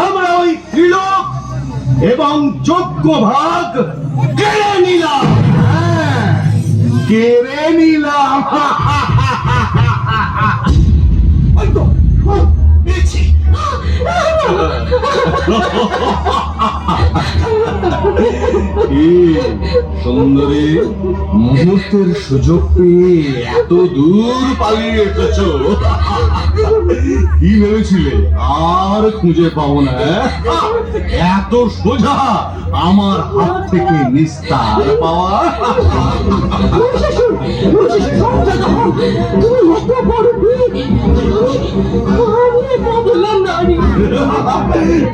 আমরা ওই ত্রিলোক এবং যোগ্য ভাগ কেড়ে নিলাম। কেড়ে নিলাম। সুন্দরী, মুহূর্তের সুযোগ পেয়ে এত দূর পালিয়ে এসেছো, কি ভেবেছিলে আর খুঁজে পাবো না? এত সোজা আমার হাত থেকে নিস্তার পাওয়া?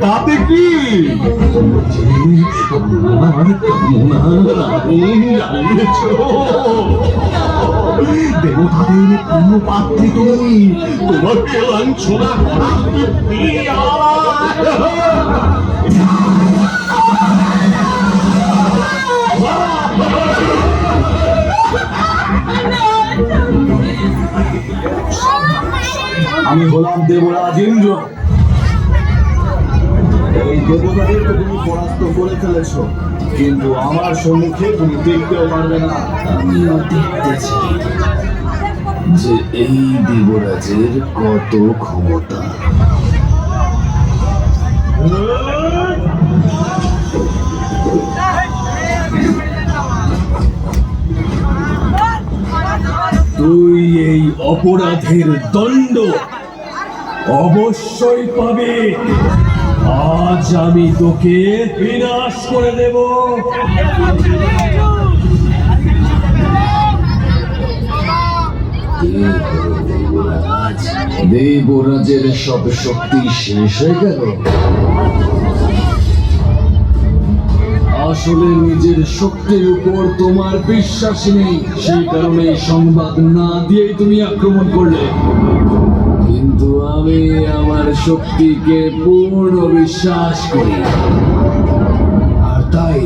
তাতে কি দেবতাদের কোন পাত্রে তুমি তোমাকে লাঞ্ছনা করা আমি হলাম দেবরাজ ইন্দ্র। এই দেবতাদের তো তুমি পরাস্ত করে ফেলেছো, কিন্তু আমার সম্মুখে তুমি দেখতেও পারবে না। আমিও দেখতেছি যে এই দেবরাজের কত ক্ষমতা। তুই এই অপরাধের দণ্ড অবশ্যই পাবে। আজ আমি তোকে বিনাশ করে দেব। দেবরাজের সব শক্তি শেষ হয়ে গেল। আসলে নিজের শক্তির উপর তোমার বিশ্বাস নেই, সেই কারণে সংবাদ না দিয়েই তুমি আক্রমণ করলে। কিন্তু আমি আমার শক্তিকে পূর্ণ বিশ্বাস করি, আর তাই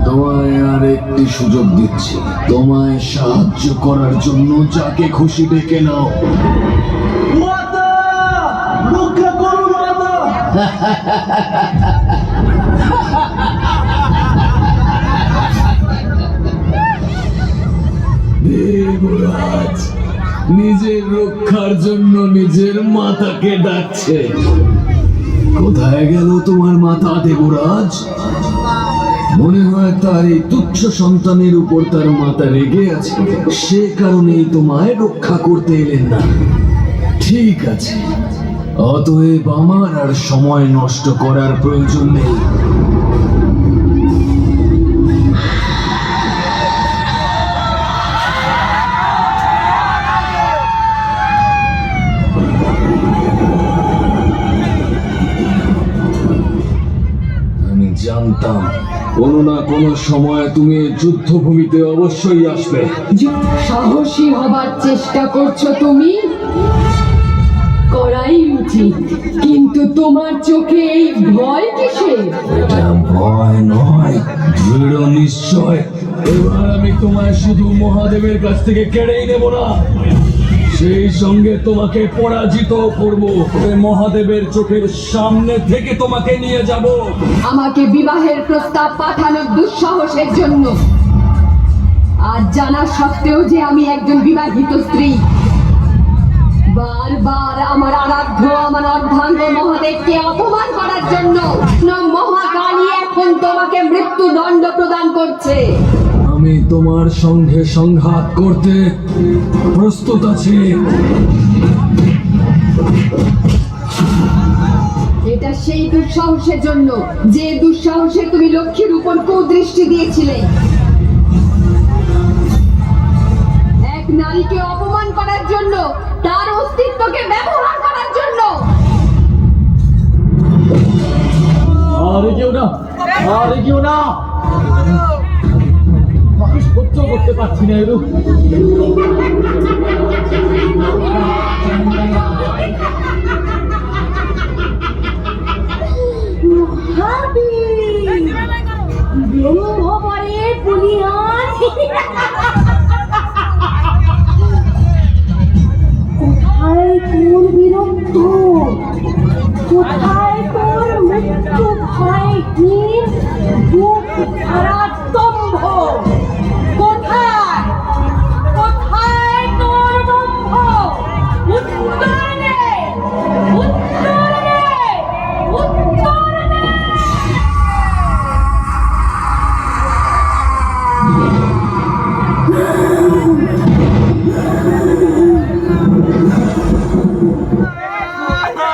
তোমায় আর একটি সুযোগ দিচ্ছি। তোমায় সাহায্য করার জন্য যাকে খুশি ডেকে নাও। মাতা, রক্ষা করো মাতা। দেবরাজ নিজের রক্ষার জন্য নিজের মাতাকে ডাকছে। কোথায় গেল তোমার মাতা দেবরাজ? মনে হয় তার এই তুচ্ছ সন্তানের উপর তার মাতা রেগে আছে, সে কারণেই তোমায় রক্ষা করতে এলেন না। ঠিক আছে, অতএব আমার আর সময় নষ্ট করার প্রয়োজন নেই। জানতাম কোনো না কোনো সময় তুমি যুদ্ধভূমিতে অবশ্যই আসবে। সাহসী হবার চেষ্টা করছো তুমি, করাই উচিত, কিন্তু তোমার চোখে এই ভয় কিসের? এটা ভয় নয়, দৃঢ় নিশ্চয়। এবার আমি তোমায় শুধু মহাদেবের কাছ থেকে কেড়েই নেব না, সেই সঙ্গে তোমাকে পরাজিত করব। মহাদেবের চোখের সামনে থেকে তোমাকে নিয়ে যাব। আমাকে বিবাহের প্রস্তাব পাঠানোর দুঃসাহসের জন্য, আজ জানা সত্ত্বেও যে আমি একজন বিবাহিত স্ত্রী, বারবার আমার আরাধ্য আমার অর্ধাঙ্গ মহাদেবকে অপমান করার জন্য মহাকালী এখন তোমাকে মৃত্যুদণ্ড প্রদান করছে। আমি তোমার সঙ্গে সংঘাত করতে প্রস্তুত আছি। এটা সেই দুঃসাহসের জন্য যে দুঃসাহসে তুমি লক্ষ্মীর উপর কুদৃষ্টি দিয়েছিলে, এক নারীকে অপমান করার জন্য, তার অস্তিত্বকে ব্যবহার করার জন্য। আরে কেউ না, আরে কেউ না, আমি সহ্য করতে পারছি না এরূপ। ব্রহ্মবরের পুলিয়ান কোথায় কোন কোথায় তোর মৃত্যু ভয়হীন বুক ভরা